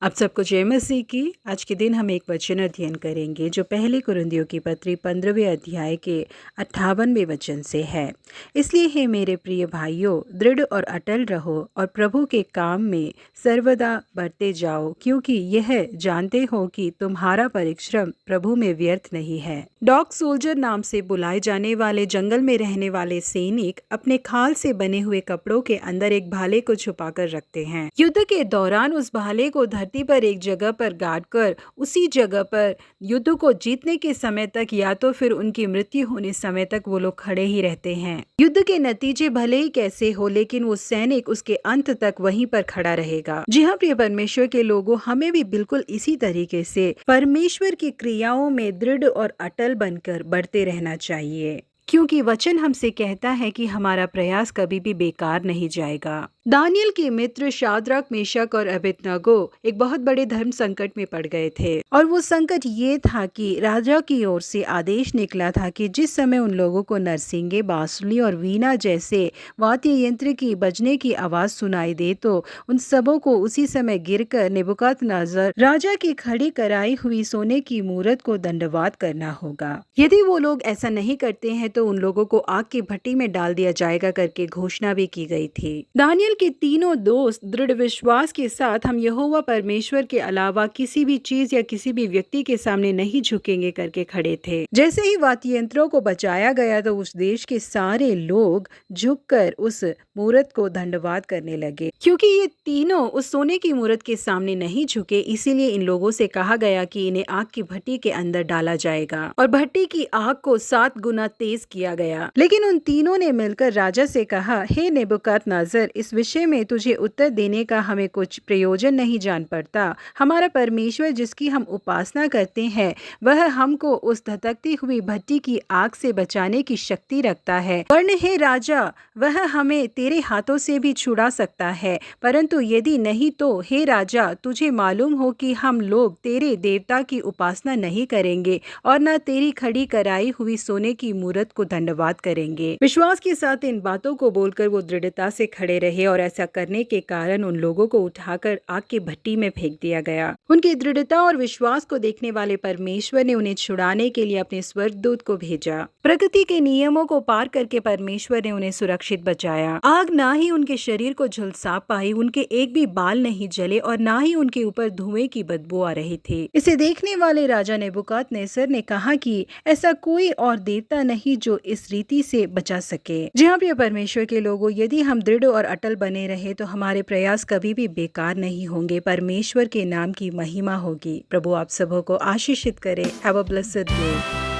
आप सबको जय मसीह की। आज के दिन हम एक वचन अध्ययन करेंगे जो पहले कुरिन्थियों की पत्री 15वें अध्याय के 58वें वचन से है। इसलिए हे मेरे प्रिय भाइयों, दृढ़ और अटल रहो और प्रभु के काम में सर्वदा बढ़ते जाओ, क्योंकि यह जानते हो कि तुम्हारा परिश्रम प्रभु में व्यर्थ नहीं है। डॉग सोल्जर नाम से बुलाए जाने वाले जंगल में रहने वाले सैनिक अपने खाल से बने हुए कपड़ों के अंदर एक भाले को छुपा कर रखते हैं। युद्ध के दौरान उस भाले को धरती पर एक जगह पर गाड़ कर उसी जगह पर युद्ध को जीतने के समय तक या तो फिर उनकी मृत्यु होने समय तक वो लोग खड़े ही रहते हैं। युद्ध के नतीजे भले ही कैसे हो, लेकिन वो सैनिक उसके अंत तक वहीं पर खड़ा रहेगा। जी हाँ प्रिय परमेश्वर के लोगों, हमें भी बिल्कुल इसी तरीके से परमेश्वर की क्रियाओं में दृढ़ और अटल बनकर बढ़ते रहना चाहिए, क्योंकि वचन हमसे कहता है कि हमारा प्रयास कभी भी बेकार नहीं जाएगा। दानियल के मित्र शाद्रक, मेशक और अबेदनगो एक बहुत बड़े धर्म संकट में पड़ गए थे, और वो संकट ये था कि राजा की ओर से आदेश निकला था कि जिस समय उन लोगों को नरसिंगे, बांसुरी और वीणा जैसे वाद्य यंत्र की बजने की आवाज सुनाई दे तो उन सबों को उसी समय गिरकर नेबुकदनेस्सर राजा की खड़ी कराई हुई सोने की मूरत को दंडवात करना होगा। यदि वो लोग ऐसा नहीं करते हैं तो उन लोगों को आग की भट्टी में डाल दिया जाएगा करके घोषणा भी की गई थी। दानियल के तीनों दोस्त दृढ़ विश्वास के साथ हम यहोवा परमेश्वर के अलावा किसी भी चीज या किसी भी व्यक्ति के सामने नहीं झुकेंगे करके खड़े थे। जैसे ही वाद्य यंत्रों को बचाया गया तो उस देश के सारे लोग झुककर उस मूरत को दंडवात करने लगे। क्योंकि ये तीनों उस सोने की मूरत के सामने नहीं झुके, इसीलिए इन लोगों से कहा गया कि इन्हें आग की भट्टी के अंदर डाला जाएगा, और भट्टी की आग को 7 गुना तेज किया गया। लेकिन उन तीनों ने मिलकर राजा से कहा, हे नेबुकदनेस्सर, इस विषय में तुझे उत्तर देने का हमें कुछ प्रयोजन नहीं जान पड़ता। हमारा परमेश्वर जिसकी हम उपासना करते हैं वह हमको उस धधकती हुई भट्टी की आग से बचाने की शक्ति रखता है। वरन हे राजा, वह हमें तेरे हाथों से भी छुड़ा सकता है, परंतु यदि नहीं तो हे राजा, तुझे मालूम हो कि हम लोग तेरे देवता की उपासना नहीं करेंगे और न तेरी खड़ी कराई हुई सोने की मूरत को दंडवात करेंगे। विश्वास के साथ इन बातों को बोलकर वो दृढ़ता से खड़े रहे, और ऐसा करने के कारण उन लोगों को उठाकर आग की भट्टी में फेंक दिया गया। उनकी दृढ़ता और विश्वास को देखने वाले परमेश्वर ने उन्हें छुड़ाने के लिए अपने स्वर्गदूत को भेजा। प्रकृति के नियमों को पार करके परमेश्वर ने उन्हें सुरक्षित बचाया। आग ना ही उनके शरीर को झुलसा पाई, उनके एक भी बाल नहीं जले और ना ही उनके ऊपर धुएं की बदबू आ रही थी। इसे देखने वाले राजा नेबुकदनेस्सर ने कहा कि ऐसा कोई और देवता नहीं जो इस रीति से बचा सके। जी हाँ प्रिय परमेश्वर के लोगों, यदि हम दृढ़ और अटल बने रहे तो हमारे प्रयास कभी भी बेकार नहीं होंगे। परमेश्वर के नाम की महिमा होगी। प्रभु आप सबों को आशीषित करे। Have a blessed day.